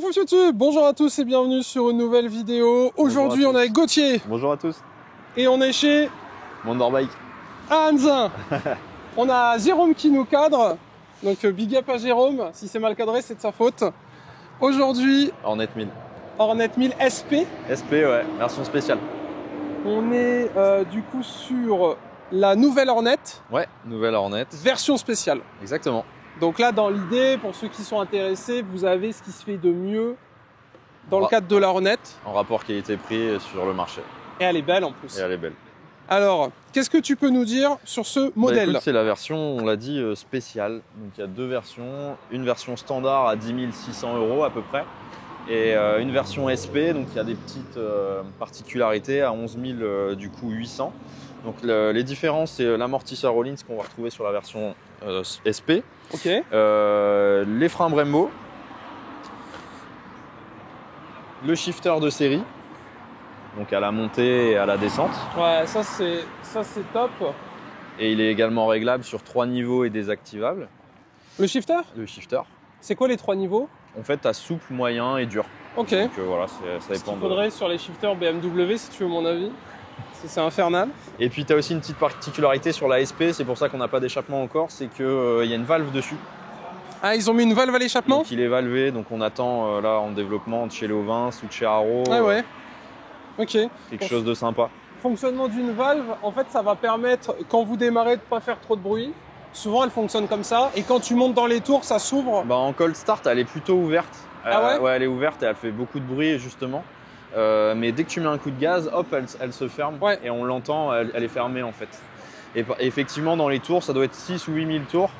Coucou YouTube, bonjour à tous et bienvenue sur une nouvelle vidéo. Aujourd'hui on est avec Gauthier. Bonjour à tous. Et on est chez Mondorbike. à Anzin. On a Jérôme qui nous cadre. Donc big up à Jérôme, si c'est mal cadré c'est de sa faute. Aujourd'hui, Hornet 1000. Hornet 1000 SP. SP, ouais, version spéciale. On est du coup sur la nouvelle Hornet. Ouais, nouvelle Hornet. Version spéciale. Exactement. Donc là, dans l'idée, pour ceux qui sont intéressés, vous avez ce qui se fait de mieux dans le cadre de la Hornet. En rapport qualité-prix sur le marché. Et elle est belle en plus. Et elle est belle. Alors, qu'est-ce que tu peux nous dire sur ce modèle? C'est la version, on l'a dit, spéciale. Donc il y a deux versions. Une version standard à 10 600 € à peu près. Et une version SP, donc il y a des petites particularités à 11 000 du coup 800. Donc les différences, c'est l'amortisseur Rollins qu'on va retrouver sur la version SP. Ok. Les freins Brembo. Le shifter de série. Donc à la montée et à la descente. Ouais, ça c'est top. Et il est également réglable sur 3 niveaux et désactivable. Le shifter? Le shifter. C'est quoi les 3 niveaux? En fait, tu as souple, moyen et dur. Ok. Donc voilà, ça dépend. Il faudrait sur les shifters BMW si tu veux mon avis. C'est infernal. Et puis tu as aussi une petite particularité sur la SP, c'est pour ça qu'on n'a pas d'échappement encore, c'est qu'il y a une valve dessus. Ah, ils ont mis une valve à l'échappement? Donc il est valvé, donc on attend là en développement de chez Léovin ou de chez Haro. Ah ouais. Ok. Quelque chose de sympa. Fonctionnement d'une valve, en fait, ça va permettre, quand vous démarrez, de ne pas faire trop de bruit. Souvent, elle fonctionne comme ça. Et quand tu montes dans les tours, ça s'ouvre. Bah, en cold start, elle est plutôt ouverte. Ah ouais? Ouais, elle est ouverte et elle fait beaucoup de bruit, justement. Mais dès que tu mets un coup de gaz, hop, elle se ferme. Ouais. Et on l'entend, elle est fermée, en fait. Et effectivement, dans les tours, ça doit être 6 ou 8 000 tours.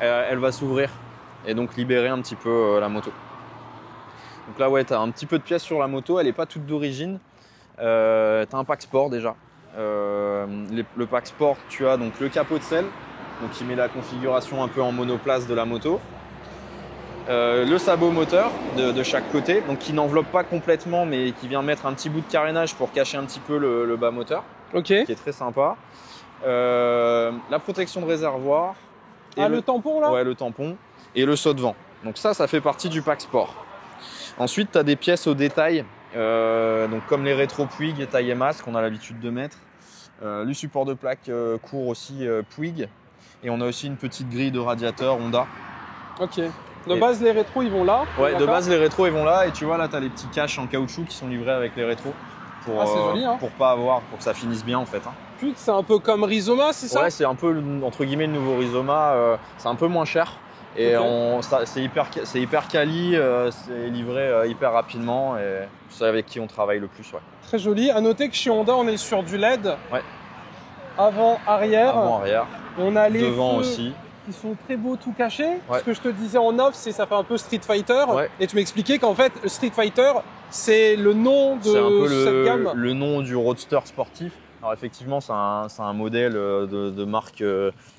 Elle va s'ouvrir et donc libérer un petit peu la moto. Donc là, ouais, tu as un petit peu de pièces sur la moto. Elle n'est pas toute d'origine. Tu as un pack sport déjà. Le pack sport, tu as donc le capot de selle, donc qui met la configuration un peu en monoplace de la moto. Le sabot moteur de chaque côté, donc qui n'enveloppe pas complètement, mais qui vient mettre un petit bout de carénage pour cacher un petit peu le bas moteur, Ok. qui est très sympa. La protection de réservoir. Et le tampon là? Ouais, le tampon et le saut de vent. Donc ça fait partie du pack sport. Ensuite, tu as des pièces au détail. Donc comme les rétro Puig taille masque qu'on a l'habitude de mettre, le support de plaque court aussi Puig, et on a aussi une petite grille de radiateur Honda. Ok. De base les rétros ils vont là. Ouais, de base les rétros ils vont là, et tu vois là tu as les petits caches en caoutchouc qui sont livrés avec les rétros pour, c'est joli, hein. pour que ça finisse bien en fait. Hein. Puig, c'est un peu comme Rizoma, c'est ça? Ouais, c'est un peu entre guillemets le nouveau Rizoma, c'est un peu moins cher. Et okay. C'est hyper quali, c'est livré hyper rapidement, et c'est avec qui on travaille le plus. Ouais. Très joli. À noter que chez Honda, on est sur du LED. Ouais. Avant, arrière. Avant, arrière. On a les devant feux aussi. Qui sont très beaux, tout cachés. Ouais. Ce que je te disais en off, c'est ça fait un peu Street Fighter. Ouais. Et tu m'expliquais qu'en fait, Street Fighter, c'est le nom de cette gamme. Le nom du roadster sportif. Alors effectivement, c'est un modèle de marque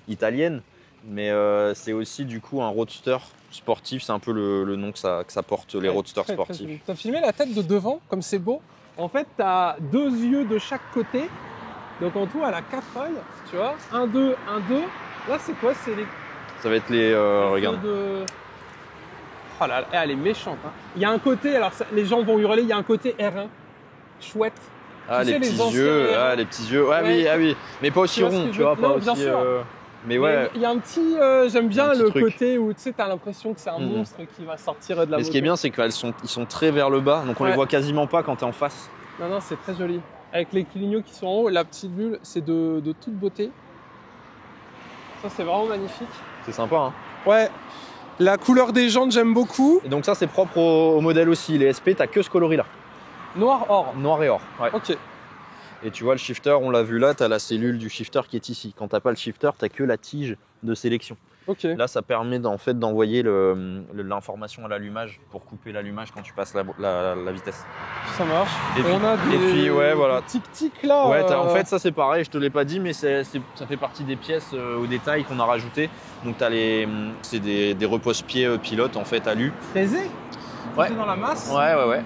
italienne. Mais c'est aussi du coup un roadster sportif, c'est un peu le nom que ça porte, les roadsters sportifs. Tu as filmé la tête de devant, comme c'est beau. En fait, tu as 2 yeux de chaque côté. Donc en tout, elle a 4 œils, tu vois. 1, 2, 1, 2. Là, c'est quoi? C'est les... Ça va être les... regarde. Oh là là, elle est méchante. Hein. Il y a un côté, alors les gens vont hurler, il y a un côté R1. Chouette. Ah, les petits yeux, les petits yeux. Ouais, oui, ah oui. Mais pas aussi rond, tu vois, pas aussi... Bien sûr. Mais ouais. Il y a un petit, j'aime bien le côté où tu sais, t'as l'impression que c'est un monstre qui va sortir de la moto. Et ce qui est bien, c'est qu'ils sont très vers le bas, donc on les voit quasiment pas quand t'es en face. Non, c'est très joli. Avec les clignots qui sont en haut, la petite bulle, c'est de toute beauté. Ça, c'est vraiment magnifique. C'est sympa, hein. Ouais. La couleur des jantes, j'aime beaucoup. Et donc ça, c'est propre au modèle aussi. Les SP, t'as que ce coloris-là. Noir or. Noir et or, ouais. Ok. Et tu vois, le shifter, on l'a vu là, tu as la cellule du shifter qui est ici. Quand tu n'as pas le shifter, tu n'as que la tige de sélection. Okay. Là, ça permet en fait d'envoyer l'information à l'allumage pour couper l'allumage quand tu passes la vitesse. Ça marche. Et puis, on a des, ouais, voilà. tic-tic là. Ouais, en fait, ça c'est pareil, je te l'ai pas dit, mais ça fait partie des pièces au détail qu'on a rajouté. Donc, c'est des repose-pieds pilotes en fait, alu. Fraisé. Ouais. Dans la masse. Ouais.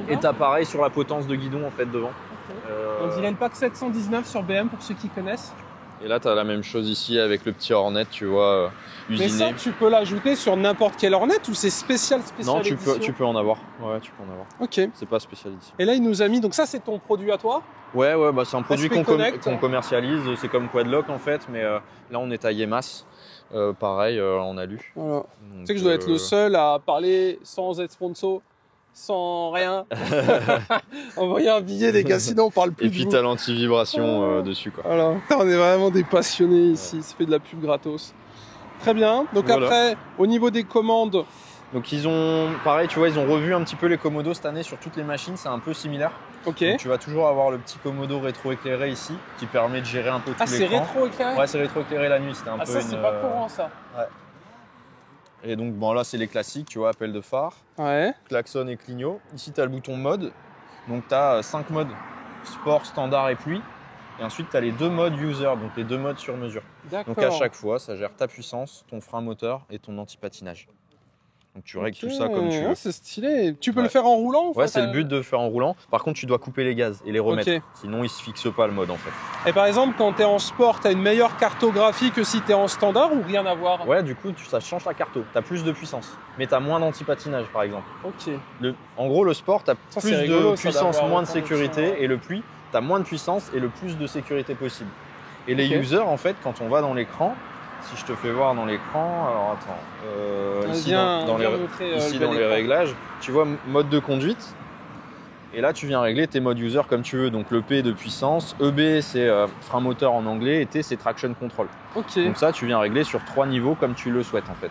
Et tu as pareil sur la potence de guidon en fait devant. On dirait le pack 719 sur BM pour ceux qui connaissent. Et là, tu as la même chose ici avec le petit Hornet, tu vois, Mais usiné. ça, tu peux l'ajouter sur n'importe quel Hornet ou c'est spécial Non, édition? tu peux en avoir. Ouais, tu peux en avoir. Ok. C'est pas spécial édition. Et là, il nous a mis, donc ça, c'est ton produit à toi? Ouais, bah, c'est un produit SP Connect. qu'on commercialise. C'est comme Quadlock en fait, mais là, on est à Yemas. Pareil, on a lu. Voilà. Donc, Tu sais que je dois être le seul à parler sans être sponsor, sans rien. Envoyer un billet, les gars, sinon on parle plus Et de puis vous. t'as l'anti-vibration dessus, quoi. Voilà. Putain, on est vraiment des passionnés ici, ça fait de la pub gratos. Très bien. Donc Voilà. après, au niveau des commandes, Donc ils ont, pareil, tu vois, ils ont revu un petit peu les commodos cette année sur toutes les machines. C'est un peu similaire. ok. Donc, tu vas toujours avoir le petit commodo rétro-éclairé ici, qui permet de gérer un peu tout Ah, c'est l'écran. rétro éclairé? Ouais, c'est rétro-éclairé la nuit. C'était un Ah, peu ça, une, c'est pas courant, ça. Et donc, bon, là, c'est les classiques, tu vois, appel de phare, Ouais. klaxon et clignot. Ici, tu as le bouton mode. Donc, tu as 5 modes, sport, standard et pluie. Et ensuite, tu as les 2 modes user, donc les 2 modes sur mesure. D'accord. Donc, à chaque fois, ça gère ta puissance, ton frein moteur et ton anti-patinage. Donc, tu règles tout ça comme tu veux. Ah, c'est stylé. Tu peux Ouais. le faire en roulant? Ouais, c'est le but de faire en roulant. Par contre, tu dois couper les gaz et les remettre. Ok. Sinon, il se fixe pas le mode, en fait. Et par exemple, quand tu es en sport, tu as une meilleure cartographie que si tu es en standard ou rien à voir? Ouais, du coup, ça change ta carto. Tu as plus de puissance, mais tu as moins d'anti-patinage, par exemple. Ok. En gros, le sport, tu as Ça, plus c'est rigolo, de ça, puissance, d'avoir moins de autant d'options, sécurité, ouais. et le pluie, tu as moins de puissance et le plus de sécurité possible. Et les Ok. users, en fait, quand on va dans l'écran, si je te fais voir dans l'écran, alors attends, ici dans les, ici dans les réglages, tu vois mode de conduite, et là tu viens régler tes modes user comme tu veux. Donc le P de puissance, EB c'est frein moteur en anglais, et T c'est traction control. Ok. Donc ça tu viens régler sur 3 niveaux comme tu le souhaites en fait.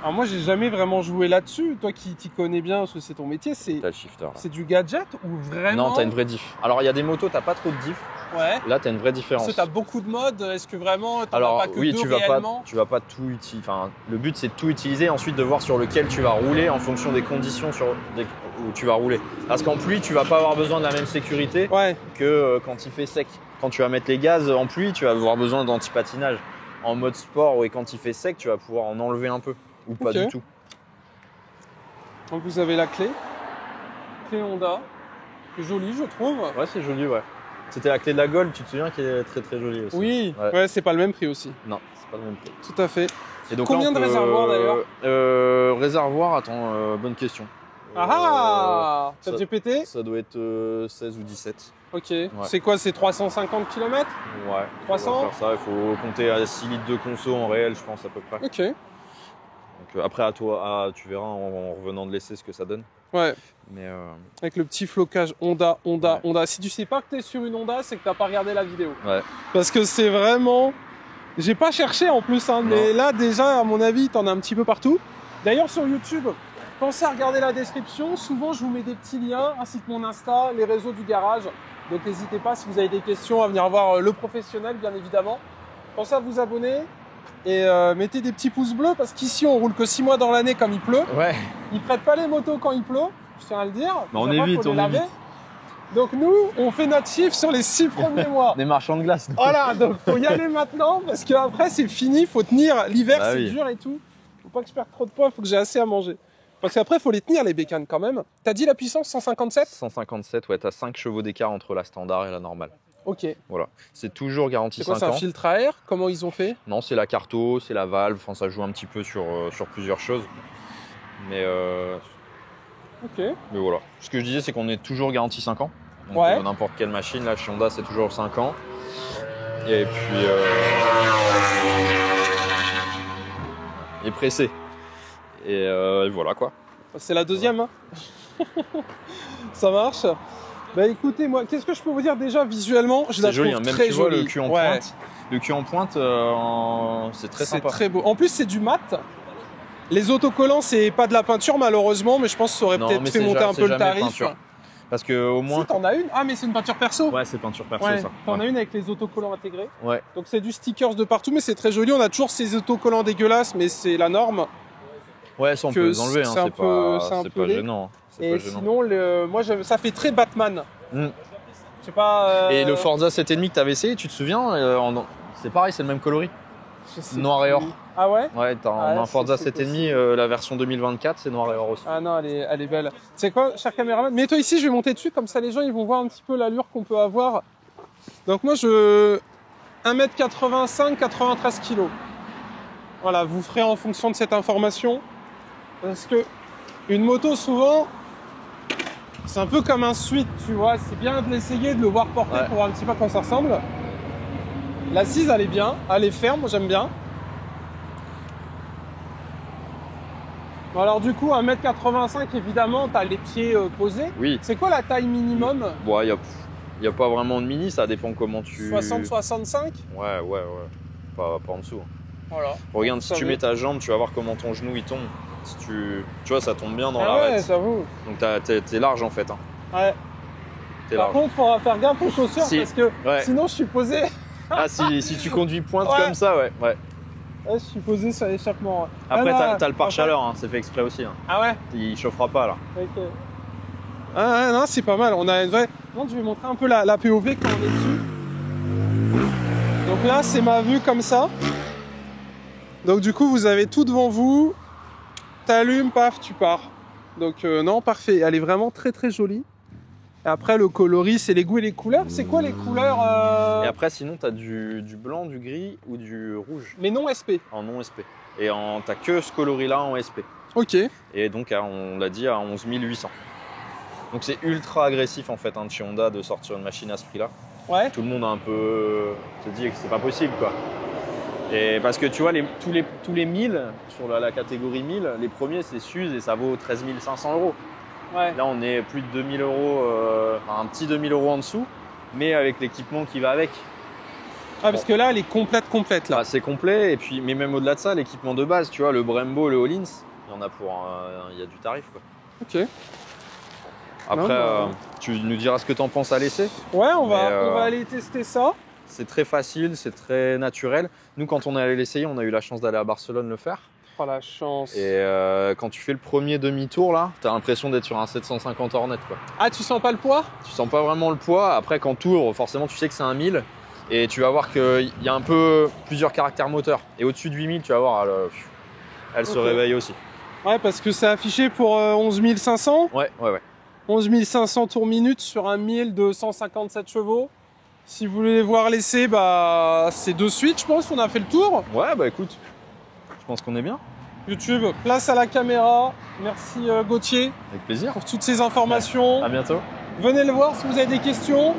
Alors moi, j'ai jamais vraiment joué là-dessus. Toi qui t'y connais bien, parce que c'est ton métier, T'as le shifter là. c'est du gadget ou vraiment? Non, t'as une vraie diff. Alors il y a des motos, t'as pas trop de diff. Ouais. Là t'as une vraie différence. Parce que t'as beaucoup de modes. Est-ce que vraiment t'en Alors as pas que oui, deux tu vas réellement? pas tout utiliser. Enfin, le but c'est de tout utiliser et ensuite de voir sur lequel tu vas rouler en fonction des conditions où tu vas rouler. Parce qu'en pluie, tu vas pas avoir besoin de la même sécurité Ouais. que quand il fait sec. Quand tu vas mettre les gaz en pluie, tu vas avoir besoin d'anti-patinage. En mode sport et quand il fait sec, tu vas pouvoir en enlever un peu ou pas Ok. du tout. Donc vous avez la clé. Clé Honda. C'est joli, je trouve. Ouais, c'est joli, ouais. C'était la clé de la Gold, tu te souviens, qui est très très jolie aussi. Oui. Ouais. Ouais, c'est pas le même prix aussi. Non, c'est pas le même prix. Tout à fait. Et donc Combien là, on de réservoirs, d'ailleurs Réservoir, attends, bonne question. Ah ça- ChatGPT. Ça doit être 16 ou 17. Ok. C'est quoi? C'est 350 km? Ouais. 300? On va faire ça, il faut compter à 6 litres de conso en réel, je pense, à peu près. Ok. Donc, après, à toi, tu verras en revenant de l'essai ce que ça donne. Ouais. Mais Avec le petit flocage Honda. Ouais. Si tu sais pas que t'es sur une Honda, c'est que t'as pas regardé la vidéo. ouais. Parce que c'est vraiment... J'ai pas cherché en plus, hein, mais là déjà, à mon avis, t'en as un petit peu partout. D'ailleurs, sur YouTube, pensez à regarder la description. Souvent, je vous mets des petits liens, ainsi que mon Insta, les réseaux du garage. Donc n'hésitez pas, si vous avez des questions, à venir voir le professionnel, bien évidemment. Pensez à vous abonner et mettez des petits pouces bleus, parce qu'ici, on roule que 6 mois dans l'année comme il pleut. Ouais. Ils prêtent pas les motos quand il pleut, je tiens à le dire. Mais on Déjà, évite, faut les on laver. évite. Donc nous, on fait notre chiffre sur les 6 premiers mois. Des marchands de glace. Voilà, donc faut y aller maintenant, parce qu'après c'est fini, faut tenir. L'hiver Bah c'est oui. dur et tout. Faut pas que je perde trop de poids, faut que j'ai assez à manger. Parce qu'après faut les tenir les bécanes quand même. T'as dit la puissance 157? 157, ouais, t'as 5 chevaux d'écart entre la standard et la normale. Ok. Voilà. C'est toujours garanti C'est quoi, 5 c'est un ans. filtre à air? Comment ils ont fait? Non, c'est la carto, c'est la valve, enfin ça joue un petit peu sur plusieurs choses. Mais Ok. voilà. Ce que je disais, c'est qu'on est toujours garanti 5 ans. Donc Ouais. n'importe quelle machine, là chez Honda c'est toujours 5 ans. Et puis et pressé. Et voilà quoi. C'est la deuxième, hein. Ça marche. Bah écoutez, moi, qu'est-ce que je peux vous dire déjà visuellement? Je la C'est joli, trouve hein. Même très tu vois jolie. le cul en Ouais. pointe. Le cul en pointe, c'est très C'est sympa. très beau. En plus, c'est du mat. Les autocollants, c'est pas de la peinture malheureusement, mais je pense que ça aurait Non, peut-être mais fait c'est monter un c'est peu le jamais tarif. peinture. Parce que au moins. Si, t'en as une? Ah, mais c'est une peinture perso. Ouais, c'est peinture perso Ouais, ça. t'en Ouais. as une avec les autocollants intégrés. Ouais. Donc c'est du stickers de partout, mais c'est très joli. On a toujours ces autocollants dégueulasses, mais c'est la norme. Ouais, ça on Que peut les enlever, hein. c'est un peu- c'est c'est un pas peu laid. gênant. C'est Et pas gênant. sinon, moi, ça fait très Batman. Mm. Je sais pas. Et le Forza 7,5 que t'avais essayé, tu te souviens c'est pareil, c'est le même coloris. je sais noir et plus. or. Ah ouais? Ouais, t'as Ah, un Forza c'est 7,5, la version 2024, c'est noir et or aussi. Ah non, elle est belle. Tu sais quoi, cher caméraman, mets-toi ici, je vais monter dessus, comme ça les gens ils vont voir un petit peu l'allure qu'on peut avoir. Donc moi 1m85, 93 kg. Voilà, vous ferez en fonction de cette information. Parce que une moto, souvent, c'est un peu comme un suite, tu vois. C'est bien de l'essayer, de le voir porter pour voir un petit peu à quoi ça ressemble. L'assise, elle est bien, elle est ferme, moi j'aime bien. Bon, alors du coup, 1m85, évidemment, tu as les pieds posés. Oui. C'est quoi la taille minimum? Bon, il n'y a pas vraiment de mini, ça dépend comment tu... 60-65? Ouais. Pas en dessous. Voilà. Regarde, si tu mets ta jambe, tu vas voir comment ton genou il tombe. Si tu vois, ça tombe bien dans ouais, l'arête. j'avoue. Donc t'es large en fait. Hein. Ouais. Par contre, il faudra faire gaffe aux chaussures parce que sinon je suis posé. Ah, si tu conduis pointe comme ça, ouais. Je suis posé sur l'échappement. Après, t'as le pare-chaleur, hein, c'est fait exprès aussi. Hein. Ah ouais? Il chauffera pas là. Ok. Ah non, c'est pas mal. On a une vraie. Non, je vais montrer un peu la POV quand on est dessus. Donc là, c'est ma vue comme ça. Donc du coup, vous avez tout devant vous. T'allumes, paf, tu pars. Donc non, parfait. Elle est vraiment très très jolie. Et après, le coloris, c'est les goûts et les couleurs. C'est quoi les couleurs Et après, sinon, t'as du blanc, du gris ou du rouge. Mais non SP. En non SP. Et t'as que ce coloris-là en SP. Ok. Et donc, on l'a dit, à 11 800. Donc c'est ultra agressif en fait de chez Honda de sortir une machine à ce prix-là. Ouais. Tout le monde a un peu se dit que c'est pas possible quoi. Et parce que tu vois, tous les 1000 sur la catégorie 1000, les premiers c'est Suze et ça vaut 13 500 €. Ouais. Là on est plus de 2000 €, un petit 2000 € en dessous, mais avec l'équipement qui va avec. Ah, parce que là elle est complète là. Ah, c'est complet, et puis, mais même au-delà de ça, l'équipement de base, tu vois, le Brembo, le Hollins, il y en a il y a du tarif quoi. Ok. Après, tu nous diras ce que tu en penses à l'essai. Ouais, on va aller tester ça. C'est très facile, c'est très naturel. Nous, quand on est allé l'essayer, on a eu la chance d'aller à Barcelone le faire. Oh la chance. Et quand tu fais le premier demi-tour, là, t'as l'impression d'être sur un 750 Hornet, quoi. Ah, tu sens pas le poids? Tu sens pas vraiment le poids. Après, quand tourne, forcément, tu sais que c'est un 1000. Et tu vas voir qu'il y a un peu plusieurs caractères moteurs. Et au-dessus de 8000, tu vas voir, elle se réveille aussi. Ouais, parce que c'est affiché pour 11 500. Ouais. 11 500 tours minute sur un 1000 de 157 chevaux. Si vous voulez voir l'essai, c'est de suite, je pense. On a fait le tour. Ouais, bah écoute, je pense qu'on est bien. YouTube, place à la caméra. Merci Gauthier. Avec plaisir. Pour toutes ces informations. À bientôt. Venez le voir si vous avez des questions.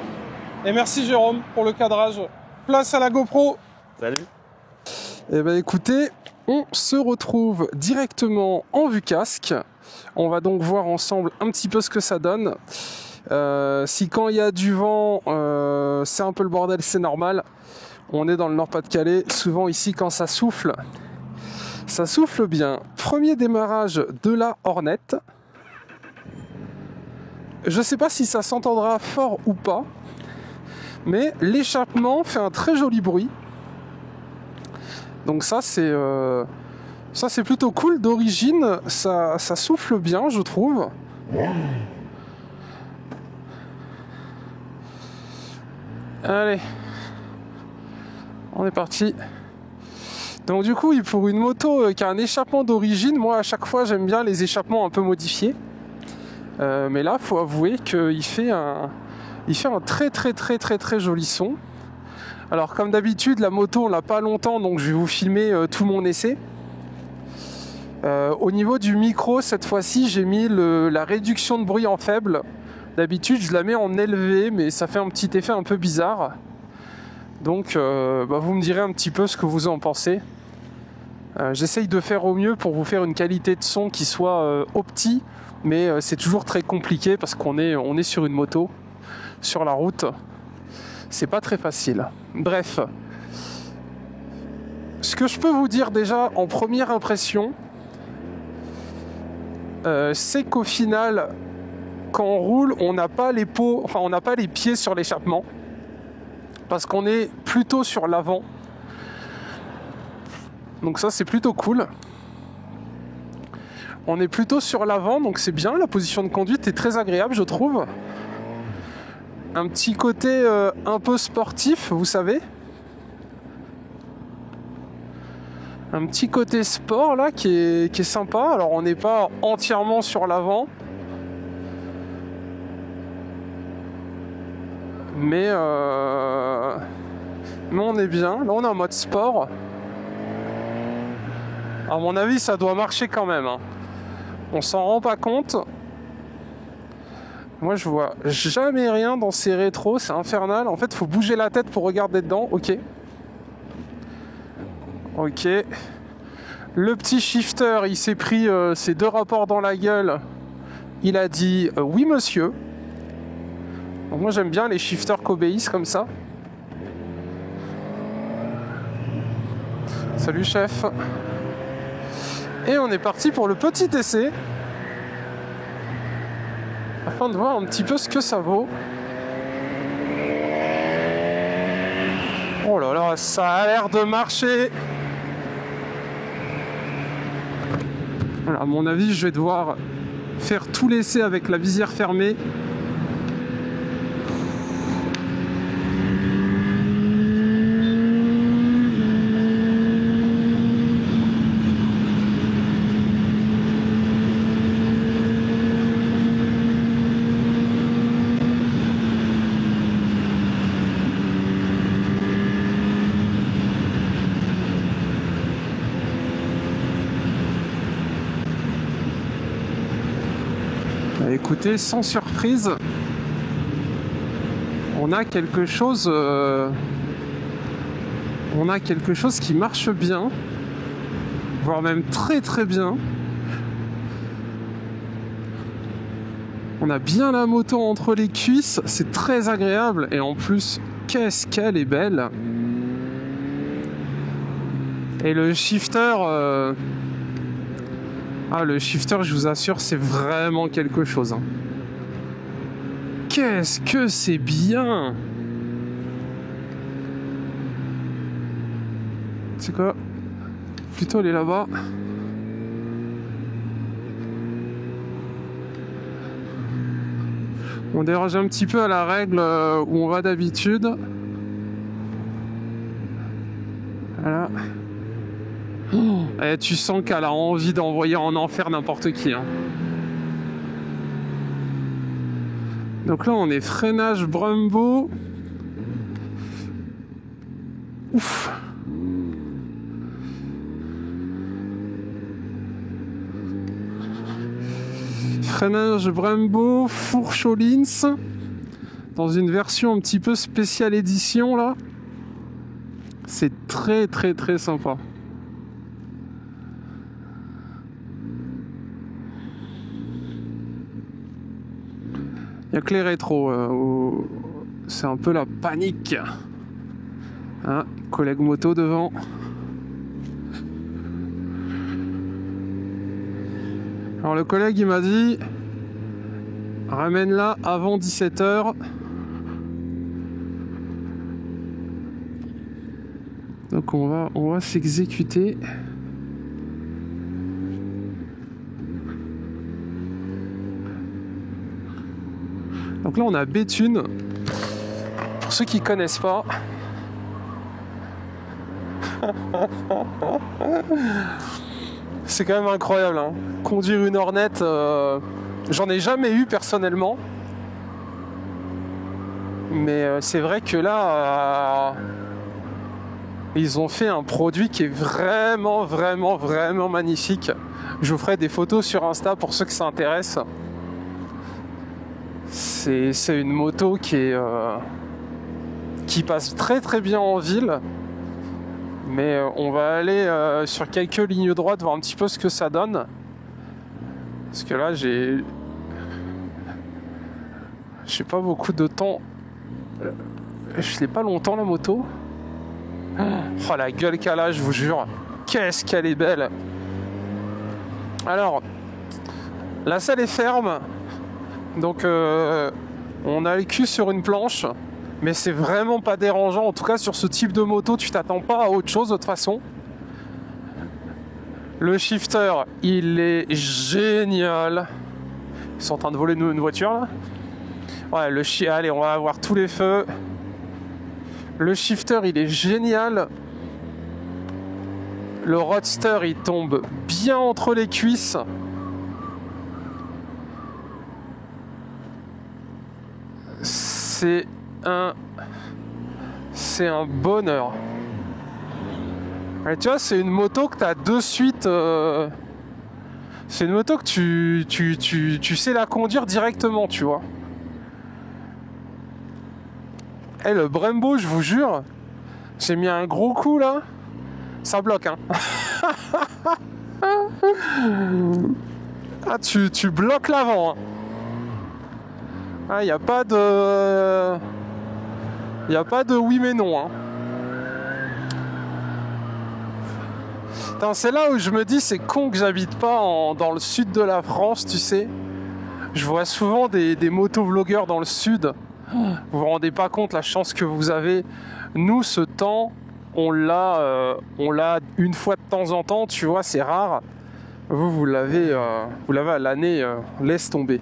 Et merci Jérôme pour le cadrage. Place à la GoPro. Salut. Eh bien écoutez, on se retrouve directement en vue casque. On va donc voir ensemble un petit peu ce que ça donne. Si quand il y a du vent, c'est un peu le bordel, c'est normal. On est dans le Nord-Pas-de-Calais. Souvent ici, quand ça souffle bien. Premier démarrage de la Hornet. Je ne sais pas si ça s'entendra fort ou pas, mais l'échappement fait un très joli bruit. Donc ça c'est plutôt cool. D'origine, ça souffle bien, je trouve. Allez, on est parti. Donc du coup, pour une moto qui a un échappement d'origine, moi à chaque fois j'aime bien les échappements un peu modifiés. Mais là, faut avouer qu'il fait un très joli son. Alors comme d'habitude, la moto on l'a pas longtemps, donc je vais vous filmer tout mon essai. Au niveau du micro, cette fois-ci, j'ai mis la réduction de bruit en faible. D'habitude, je la mets en élevé, mais ça fait un petit effet un peu bizarre. Donc, vous me direz un petit peu ce que vous en pensez. J'essaye de faire au mieux pour vous faire une qualité de son qui soit opti, mais c'est toujours très compliqué parce qu'on est sur une moto, sur la route. C'est pas très facile. Bref. Ce que je peux vous dire déjà en première impression, c'est qu'au final, quand on roule, on n'a pas les pieds sur l'échappement parce qu'on est plutôt sur l'avant. Donc ça, c'est plutôt cool. On est plutôt sur l'avant, donc c'est bien. La position de conduite est très agréable, je trouve. Un petit côté un peu sportif, vous savez. Un petit côté sport là qui est sympa. Alors on n'est pas entièrement sur l'avant, mais Mais on est bien. Là, on est en mode sport. À mon avis, ça doit marcher quand même. Hein. On s'en rend pas compte. Moi, je vois jamais rien dans ces rétros. C'est infernal. En fait, faut bouger la tête pour regarder dedans. Ok. Ok. Le petit shifter, il s'est pris ses 2 rapports dans la gueule. Il a dit oui, monsieur. Donc moi, j'aime bien les shifters qui obéissent comme ça. Salut, chef. Et on est parti pour le petit essai. Afin de voir un petit peu ce que ça vaut. Oh là là, ça a l'air de marcher. Voilà, à mon avis, je vais devoir faire tout l'essai avec la visière fermée. Écoutez, sans surprise, on a quelque chose qui marche bien, voire même très très bien. On a bien la moto entre les cuisses, c'est très agréable et en plus, qu'est-ce qu'elle est belle. Et le shifter, le shifter, je vous assure, c'est vraiment quelque chose. Hein. Qu'est-ce que c'est bien! C'est quoi? Plutôt elle est là-bas. On déroge un petit peu à la règle où on va d'habitude. Voilà. Et tu sens qu'elle a envie d'envoyer en enfer n'importe qui. Hein. Donc là, on est freinage Brembo. Ouf. Freinage Brembo, fourche Öhlins. Dans une version un petit peu spéciale édition, là. C'est très, très, très sympa. Il n'y a que les rétros où c'est un peu la panique. Hein, collègue moto devant. Alors le collègue il m'a dit ramène-la avant 17h. Donc on va s'exécuter. Donc là on a Béthune. Pour ceux qui connaissent pas. C'est quand même incroyable. Hein. Conduire une Hornet, j'en ai jamais eu personnellement. Mais c'est vrai que là, ils ont fait un produit qui est vraiment, vraiment, vraiment magnifique. Je vous ferai des photos sur Insta pour ceux que ça intéresse. C'est une moto qui passe très très bien en ville. Mais on va aller sur quelques lignes droites voir un petit peu ce que ça donne. Parce que là j'ai pas beaucoup de temps. Je l'ai pas longtemps la moto. Oh la gueule qu'elle a, je vous jure. Qu'est-ce qu'elle est belle. Alors, la selle est ferme. Donc on a le cul sur une planche. Mais c'est vraiment pas dérangeant. En tout cas, sur ce type de moto, tu t'attends pas à autre chose de toute façon. Le shifter, il est génial. Ils sont en train de voler une voiture là. Ouais, allez, on va avoir tous les feux. Le shifter, il est génial. Le roadster, il tombe bien entre les cuisses. C'est un bonheur. Et tu vois, c'est une moto que tu as de suite... C'est une moto que tu sais la conduire directement, tu vois. Et le Brembo, je vous jure, j'ai mis un gros coup là. Ça bloque, hein. Ah, tu bloques l'avant. Hein. Ah, y a pas de... Y a pas de oui mais non, hein. C'est là où je me dis, c'est con que j'habite pas dans le sud de la France, tu sais. Je vois souvent des motovlogueurs dans le sud. Vous vous rendez pas compte la chance que vous avez. Nous, ce temps, on l'a une fois de temps en temps, tu vois, c'est rare. Vous l'avez à l'année, laisse tomber.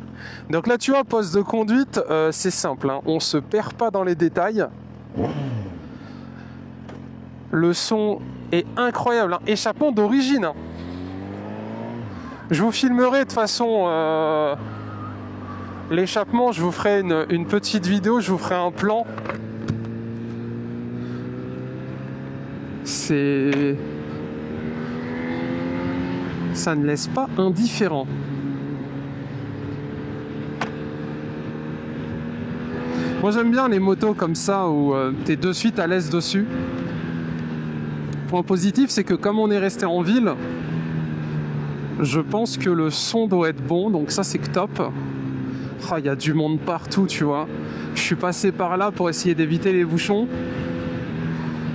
Donc là, tu vois, poste de conduite, c'est simple, hein. On se perd pas dans les détails. Le son est incroyable, hein. Échappement d'origine. Hein. Je vous filmerai de toute façon l'échappement, je vous ferai une petite vidéo, je vous ferai un plan. Ça ne laisse pas indifférent. Moi j'aime bien les motos comme ça où t'es de suite à l'aise dessus. Point positif, c'est que comme on est resté en ville, je pense que le son doit être bon, donc ça c'est top. Oh, y a du monde partout, tu vois. Je suis passé par là pour essayer d'éviter les bouchons.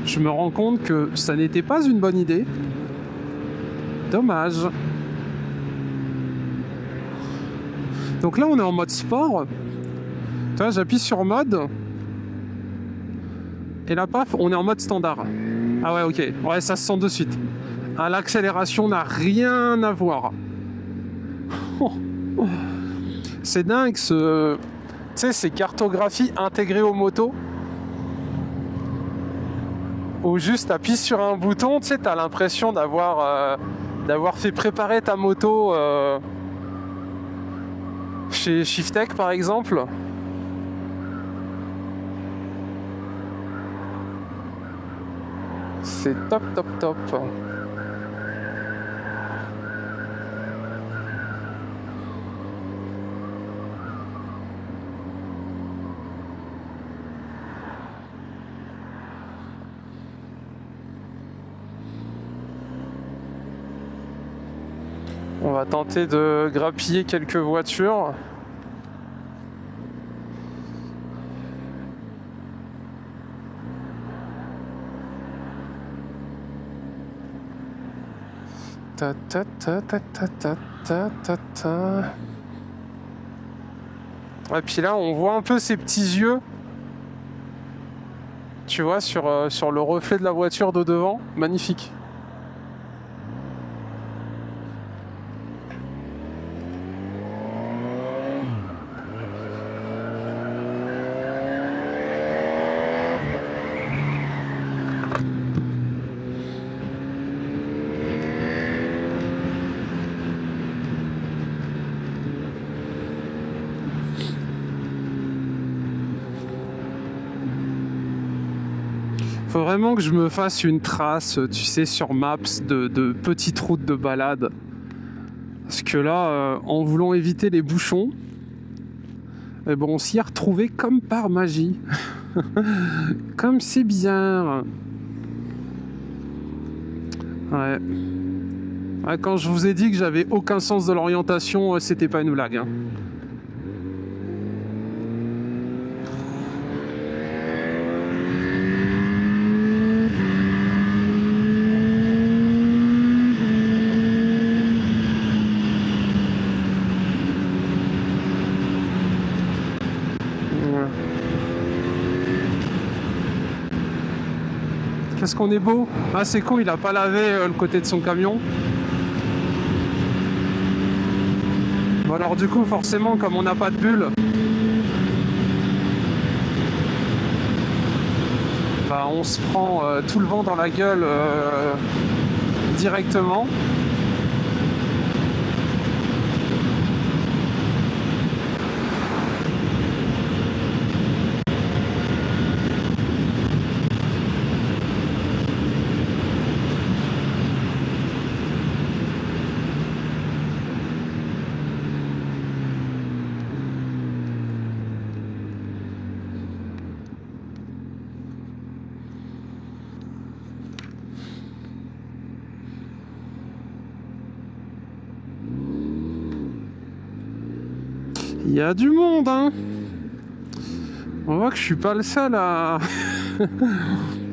Je me rends compte que ça n'était pas une bonne idée. Dommage. Donc là on est en mode sport. Tu vois, j'appuie sur mode. Et là paf, on est en mode standard. Ah ouais, ok. Ouais, ça se sent de suite. Ah, l'accélération n'a rien à voir. C'est dingue tu sais, ces cartographies intégrées aux motos. Où juste t'appuies sur un bouton, tu sais, t'as l'impression d'avoir fait préparer ta moto chez Shiftech par exemple. C'est top, top, top. On va tenter de grappiller quelques voitures. Ta ta ta ta ta ta ta ta ta. Et puis là, on voit un peu ces petits yeux. Tu vois, sur le reflet de la voiture de devant. Magnifique. Faut vraiment que je me fasse une trace, tu sais, sur Maps de petites routes de balade. Parce que là, en voulant éviter les bouchons, eh ben, on s'y est retrouvé comme par magie. Comme c'est bizarre. Ouais. Ouais. Quand je vous ai dit que j'avais aucun sens de l'orientation, c'était pas une blague. Hein. Qu'est-ce qu'on est beau. Ah, c'est con, il a pas lavé le côté de son camion. Bon, alors du coup, forcément, comme on n'a pas de bulle, bah, on se prend tout le vent dans la gueule directement. Il y a du monde, hein. On voit que je suis pas le seul à...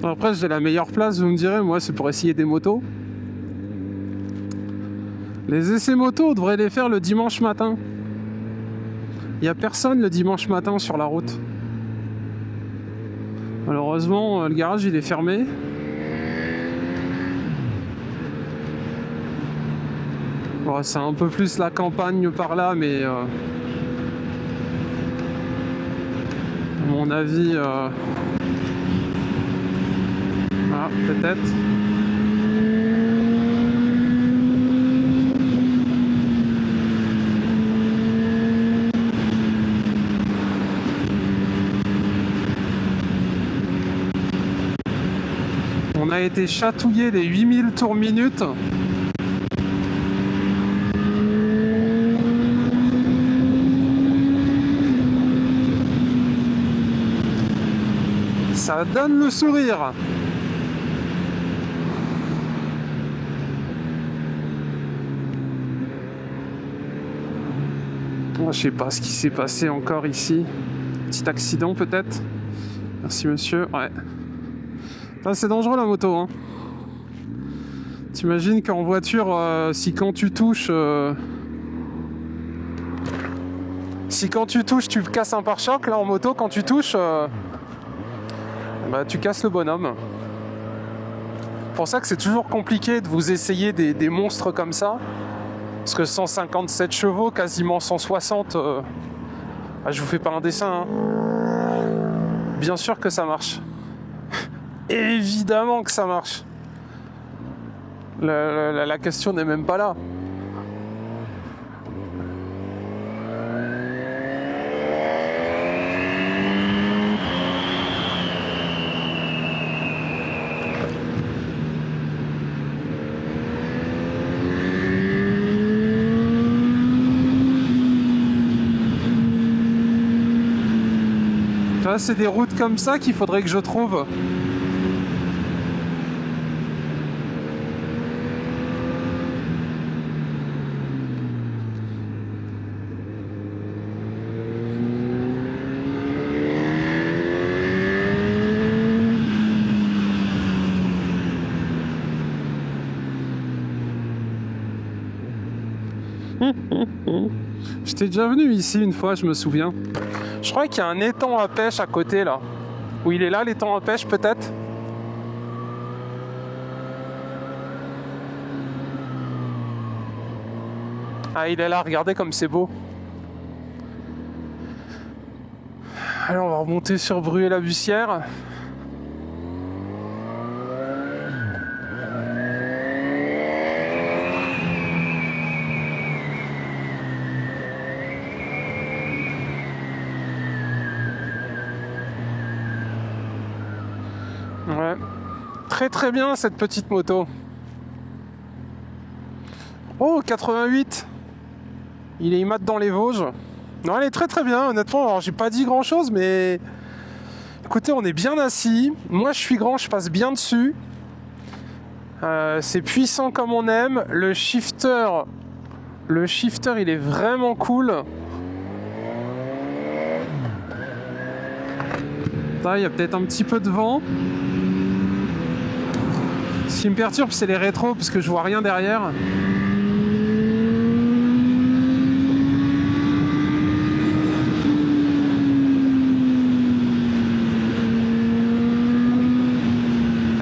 Après, j'ai la meilleure place, vous me direz. Moi, c'est pour essayer des motos. Les essais motos, on devrait les faire le dimanche matin. Il n'y a personne le dimanche matin sur la route. Malheureusement, le garage, il est fermé. Bon, c'est un peu plus la campagne par là, mais... à mon avis... Ah, peut-être. On a été chatouillé les 8000 tours minute. Ça donne le sourire. Oh, je sais pas ce qui s'est passé encore ici. Petit accident peut-être. Merci monsieur. Ouais. C'est dangereux la moto, hein. T'imagines qu'en voiture, si quand tu touches, tu casses un pare-choc, là en moto, quand tu touches, bah, tu casses le bonhomme. C'est pour ça que c'est toujours compliqué de vous essayer des monstres comme ça. Parce que 157 chevaux, quasiment 160, je vous fais pas un dessin, hein. Bien sûr que ça marche. Évidemment que ça marche. La question n'est même pas là. Là, c'est des routes comme ça qu'il faudrait que je trouve. J'étais déjà venu ici une fois, je me souviens. Je crois qu'il y a un étang à pêche à côté là. Où il est là, l'étang à pêche peut-être. Ah, il est là, regardez comme c'est beau. Allez, on va remonter sur Bruay-la-Bussière. Ouais, très très bien cette petite moto. Oh, 88. Il est IMAT dans les Vosges. Non, elle est très très bien, honnêtement. Alors, j'ai pas dit grand chose, mais écoutez, on est bien assis. Moi, je suis grand, je passe bien dessus. C'est puissant comme on aime. Le shifter, il est vraiment cool. Là, il y a peut-être un petit peu de vent. Ce qui me perturbe, c'est les rétros, parce que je vois rien derrière.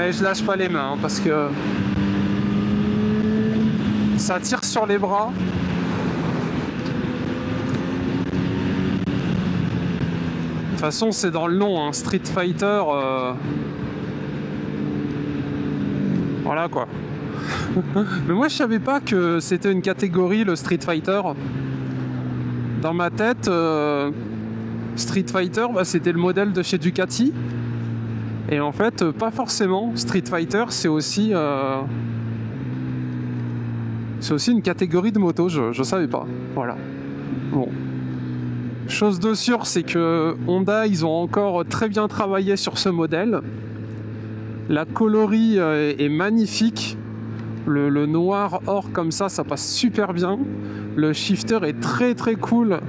Et je lâche pas les mains, hein, parce que ça tire sur les bras. De toute façon, c'est dans le nom, hein, Street Fighter. Voilà quoi. Mais moi je savais pas que c'était une catégorie, le Street Fighter. Dans ma tête, Street Fighter, bah, c'était le modèle de chez Ducati. Et en fait, pas forcément. Street Fighter, c'est aussi une catégorie de moto, je savais pas. Voilà. Bon. Chose de sûre, c'est que Honda, ils ont encore très bien travaillé sur ce modèle. La coloris est magnifique. Le noir or comme ça passe super bien. Le shifter est très très cool.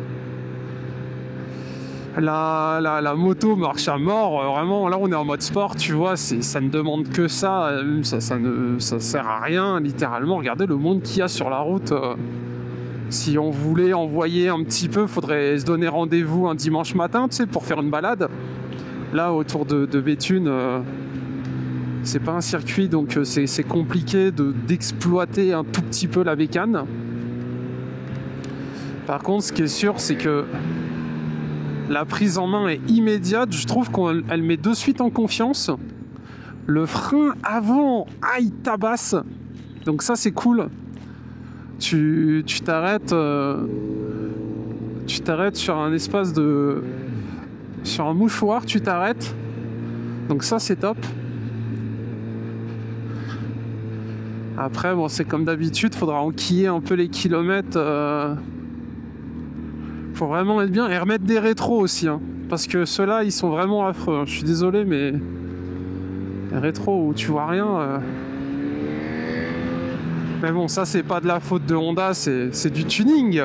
La moto marche à mort, vraiment, là on est en mode sport, tu vois, ça ne demande que ça, ça sert à rien, littéralement. Regardez le monde qu'il y a sur la route. Si on voulait envoyer un petit peu, faudrait se donner rendez-vous un dimanche matin, tu sais, pour faire une balade. Là, autour de Béthune, c'est pas un circuit, donc c'est compliqué d'exploiter un tout petit peu la bécane. Par contre, ce qui est sûr, c'est que la prise en main est immédiate. Je trouve qu'elle met de suite en confiance. Le frein avant, il tabasse. Donc ça, c'est cool. Tu t'arrêtes sur un espace sur un mouchoir, tu t'arrêtes. Donc ça, c'est top. Après, bon, c'est comme d'habitude, faudra enquiller un peu les kilomètres. Faut vraiment être bien et remettre des rétros aussi, hein, parce que ceux-là ils sont vraiment affreux, hein. Je suis désolé, mais les rétros où tu vois rien. Mais bon, ça c'est pas de la faute de Honda, c'est du tuning.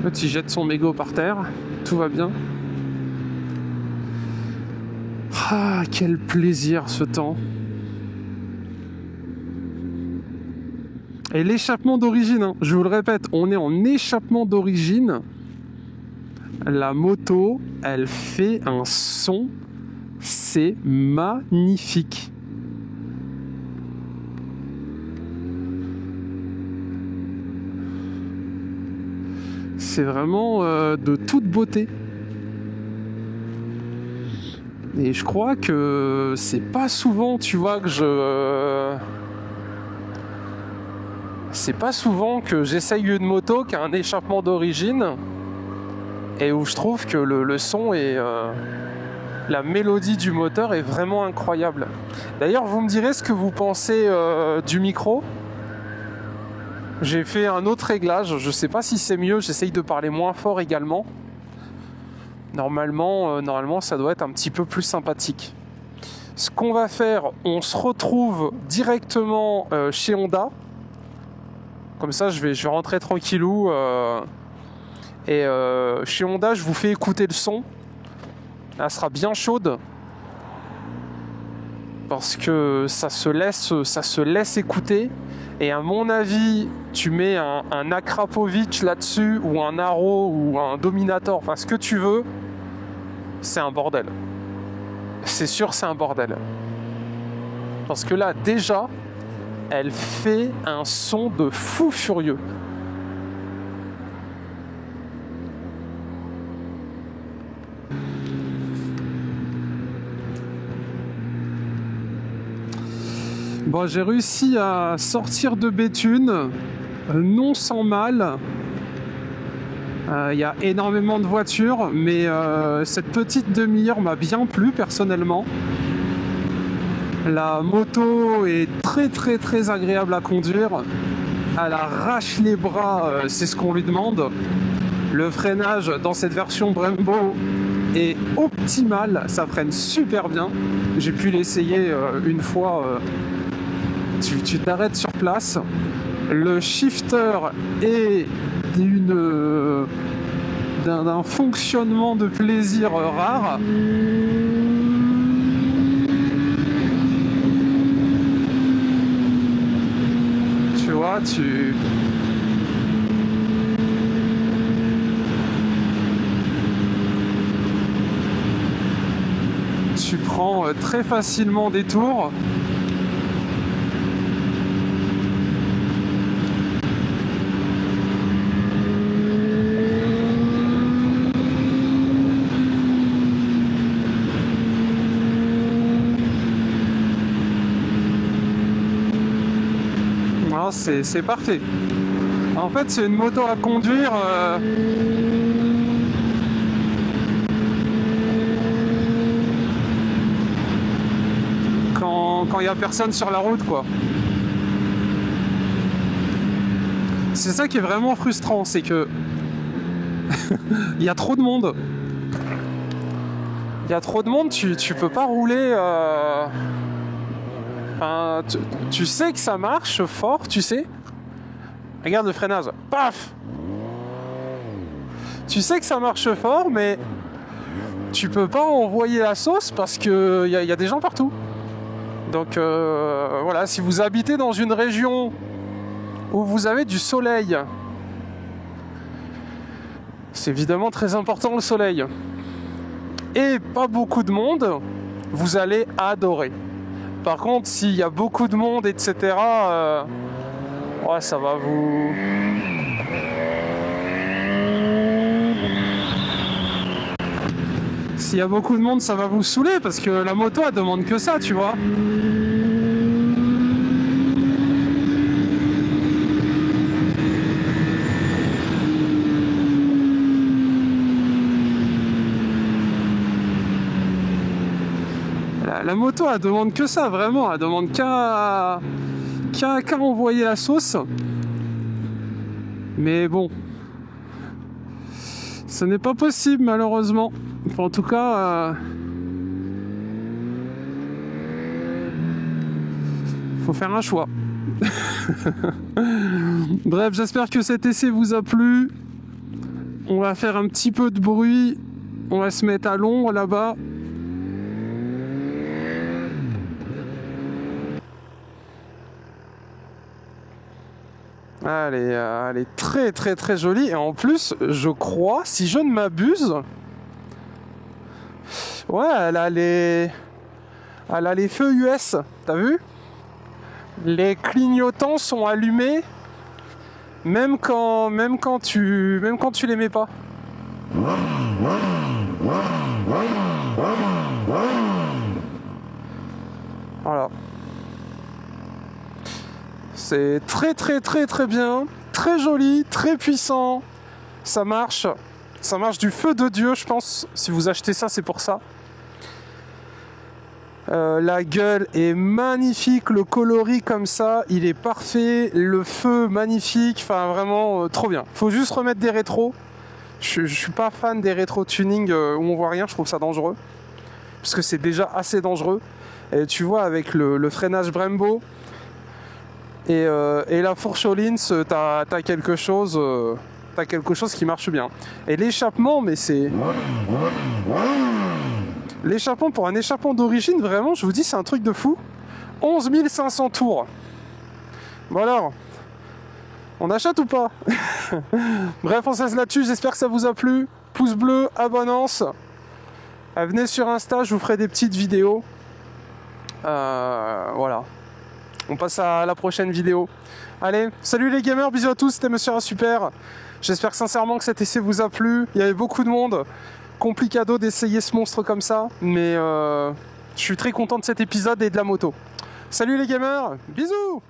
L'autre il jette son mégot par terre, tout va bien. Ah, quel plaisir ce temps. Et l'échappement d'origine, hein, je vous le répète, on est en échappement d'origine. La moto, elle fait un son, c'est magnifique. C'est vraiment de toute beauté. Et je crois que c'est pas souvent, tu vois, c'est pas souvent que j'essaye une moto qui a un échappement d'origine et où je trouve que le son et la mélodie du moteur est vraiment incroyable. D'ailleurs, vous me direz ce que vous pensez du micro. J'ai fait un autre réglage, je sais pas si c'est mieux, j'essaye de parler moins fort également. Normalement, ça doit être un petit peu plus sympathique. Ce qu'on va faire, on se retrouve directement chez Honda. Comme ça, je vais rentrer tranquillou. Et chez Honda, je vous fais écouter le son. Elle sera bien chaude. Parce que ça se laisse écouter. Et à mon avis, tu mets un Akrapovic là-dessus, ou un Arrow, ou un Dominator, enfin ce que tu veux. C'est un bordel. C'est sûr, c'est un bordel. Parce que là, déjà, elle fait un son de fou furieux. Bon, j'ai réussi à sortir de Béthune, non sans mal. Y a énormément de voitures, mais cette petite demi-heure m'a bien plu personnellement. La moto est très très très agréable à conduire. Elle arrache les bras, c'est ce qu'on lui demande. Le freinage dans cette version Brembo est optimal, ça freine super bien. J'ai pu l'essayer une fois. Tu t'arrêtes sur place. Le shifter est d'un fonctionnement de plaisir rare. Tu vois, tu prends très facilement des tours. C'est parfait. En fait, c'est une moto à conduire quand il n'y a personne sur la route, quoi. C'est ça qui est vraiment frustrant, c'est que il y a trop de monde. Il y a trop de monde, tu peux pas rouler. Enfin, tu sais que ça marche fort, tu sais. Regarde le freinage. Paf! Tu sais que ça marche fort, mais tu peux pas envoyer la sauce parce que y a des gens partout. Donc voilà, si vous habitez dans une région où vous avez du soleil, c'est évidemment très important le soleil, et pas beaucoup de monde, vous allez adorer. Par contre, s'il y a beaucoup de monde, etc., ouais, ça va vous... S'il y a beaucoup de monde, ça va vous saouler parce que la moto, elle demande que ça, tu vois. La moto, elle demande que ça, vraiment. Elle demande qu'à envoyer la sauce. Mais bon, ce n'est pas possible, malheureusement. Enfin, en tout cas, faut faire un choix. Bref, j'espère que cet essai vous a plu. On va faire un petit peu de bruit. On va se mettre à l'ombre là-bas. Elle est très très très jolie. Et en plus, je crois, si je ne m'abuse, ouais, elle a les feux US. T'as vu? Les clignotants sont allumés même quand tu les mets pas. Voilà. C'est très très très très bien, très joli, très puissant. Ça marche du feu de Dieu, je pense. Si vous achetez ça, c'est pour ça. La gueule est magnifique, le coloris comme ça, il est parfait, le feu magnifique, enfin vraiment trop bien. Faut juste remettre des rétros. Je suis pas fan des rétro tuning où on voit rien, je trouve ça dangereux. Parce que c'est déjà assez dangereux. Et tu vois, avec le freinage Brembo et la fourche Öhlins, t'as quelque chose qui marche bien. Et l'échappement, mais c'est... L'échappement, pour un échappement d'origine, vraiment, je vous dis, c'est un truc de fou. 11 500 tours. Bon alors, on achète ou pas? Bref, on se laisse là-dessus, j'espère que ça vous a plu. Pouce bleu, abonnance. Venez sur Insta, je vous ferai des petites vidéos. Voilà. On passe à la prochaine vidéo. Allez, salut les gamers, bisous à tous, c'était Monsieur Super. J'espère sincèrement que cet essai vous a plu. Il y avait beaucoup de monde. Complicado d'essayer ce monstre comme ça. Mais je suis très content de cet épisode et de la moto. Salut les gamers, bisous.